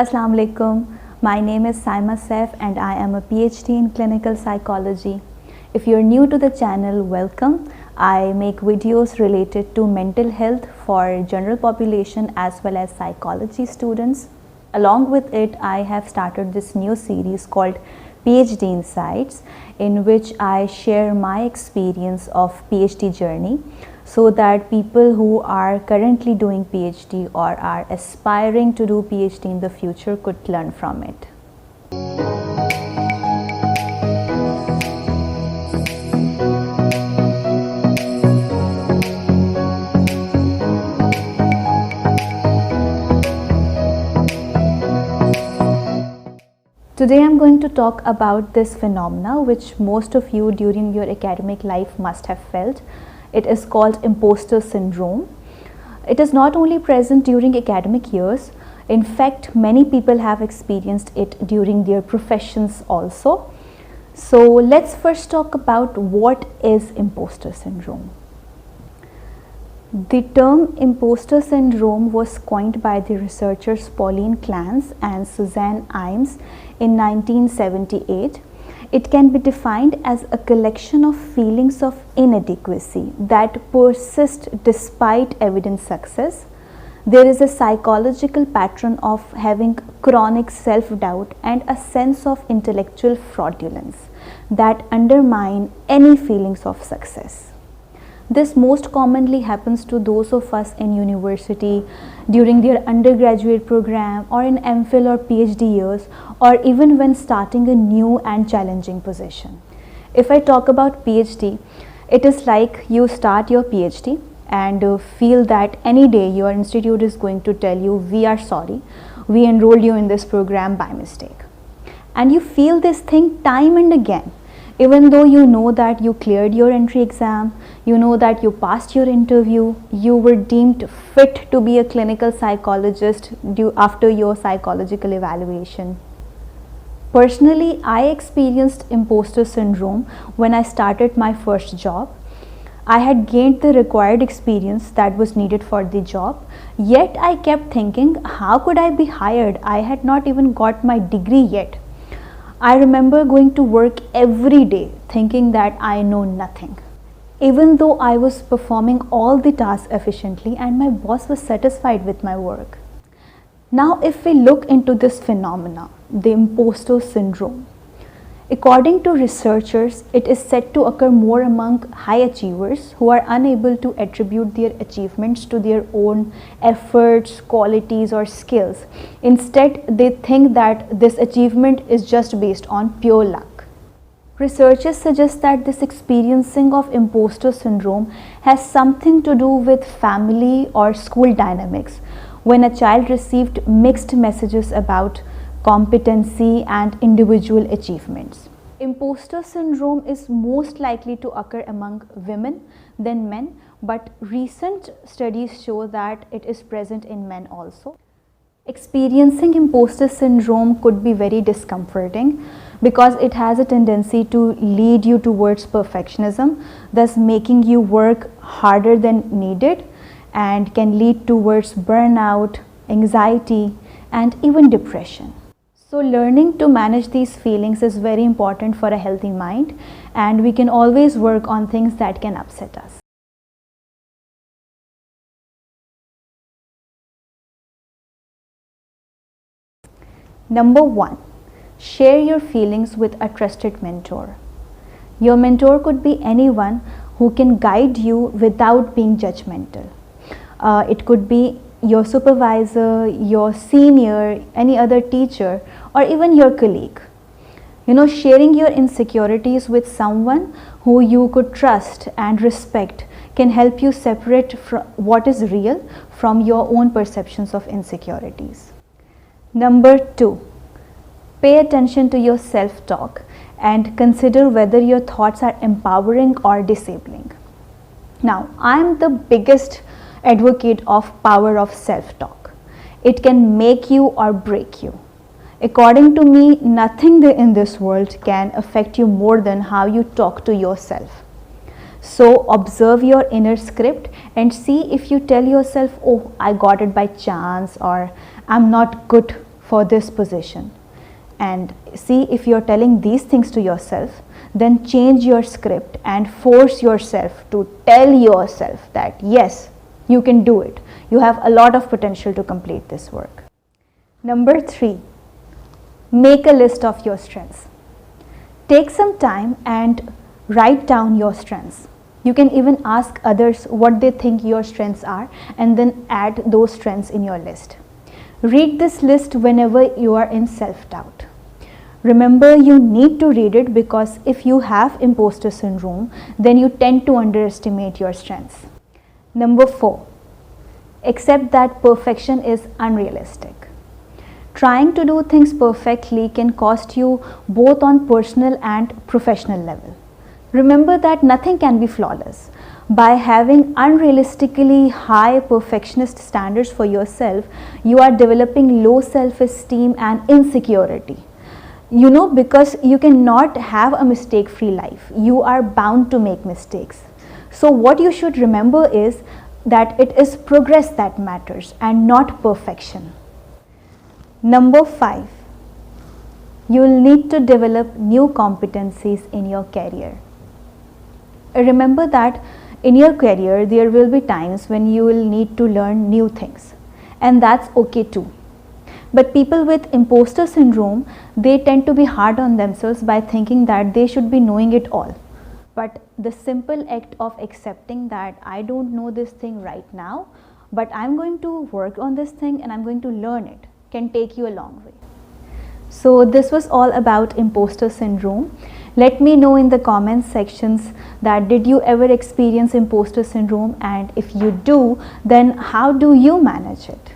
Assalamu alaikum. My name is Saima Saif and I am a PhD in clinical psychology. If you're new to the channel, welcome. I make videos related to mental health for general population as well as psychology students. Along with it, I have started this new series called PhD Insights, in which I share my experience of PhD journey so that people who are currently doing PhD or are aspiring to do PhD in the future could learn from it. Today I am going to talk about this phenomena which most of you during your academic life must have felt. It is called imposter syndrome. It is not only present during academic years, in fact many people have experienced it during their professions also. So let's first talk about what is imposter syndrome. The term imposter syndrome was coined by the researchers Pauline Clance and Suzanne Imes in 1978. It can be defined as a collection of feelings of inadequacy that persist despite evident success. There is a psychological pattern of having chronic self-doubt and a sense of intellectual fraudulence that undermine any feelings of success. This most commonly happens to those of us in university during their undergraduate program or in MPhil or PhD years, or even when starting a new and challenging position. If I talk about PhD, it is like you start your PhD and feel that any day your institute is going to tell you, we are sorry, we enrolled you in this program by mistake. And you feel this thing time and again. Even though you know that you cleared your entry exam, you know that you passed your interview, you were deemed fit to be a clinical psychologist after your psychological evaluation. Personally, I experienced imposter syndrome when I started my first job. I had gained the required experience that was needed for the job, yet I kept thinking, how could I be hired? I had not even got my degree yet. I remember going to work every day thinking that I know nothing, even though I was performing all the tasks efficiently and my boss was satisfied with my work. Now, if we look into this phenomena, the imposter syndrome, according to researchers, it is said to occur more among high achievers who are unable to attribute their achievements to their own efforts, qualities, or skills. Instead, they think that this achievement is just based on pure luck. Researchers suggest that this experiencing of imposter syndrome has something to do with family or school dynamics, when a child received mixed messages about competency and individual achievements. Imposter syndrome is most likely to occur among women than men, but recent studies show that it is present in men also. Experiencing imposter syndrome could be very discomforting because it has a tendency to lead you towards perfectionism, thus making you work harder than needed, and can lead towards burnout, anxiety, and even depression. So learning to manage these feelings is very important for a healthy mind, and we can always work on things that can upset us. Number 1, share your feelings with a trusted mentor. Your mentor could be anyone who can guide you without being judgmental. It could be your supervisor, your senior, any other teacher, or even your colleague. Sharing your insecurities with someone who you could trust and respect can help you separate what is real from your own perceptions of insecurities. Number 2, pay attention to your self-talk and consider whether your thoughts are empowering or disabling. Now, I am the biggest advocate of power of self-talk. It can make you or break you. According to me, nothing in this world can affect you more than how you talk to yourself. So observe your inner script and see if you tell yourself, oh, I got it by chance, or I'm not good for this position. And see, if you're telling these things to yourself, then change your script and force yourself to tell yourself that yes, you can do it. You have a lot of potential to complete this work. Number 3, make a list of your strengths. Take some time and write down your strengths. You can even ask others what they think your strengths are and then add those strengths in your list. Read this list whenever you are in self-doubt. Remember, you need to read it because if you have imposter syndrome, then you tend to underestimate your strengths. Number 4, accept that perfection is unrealistic. Trying to do things perfectly can cost you both on personal and professional level. Remember that nothing can be flawless. By having unrealistically high perfectionist standards for yourself, you are developing low self-esteem and insecurity. You know, because you cannot have a mistake-free life. You are bound to make mistakes. So what you should remember is that it is progress that matters and not perfection. Number 5, you will need to develop new competencies in your career. Remember that in your career there will be times when you will need to learn new things, and that's okay too. But people with imposter syndrome, they tend to be hard on themselves by thinking that they should be knowing it all. But the simple act of accepting that I don't know this thing right now, but I'm going to work on this thing and I'm going to learn it, can take you a long way. So this was all about imposter syndrome. Let me know in the comments sections that did you ever experience imposter syndrome, and if you do, then how do you manage it?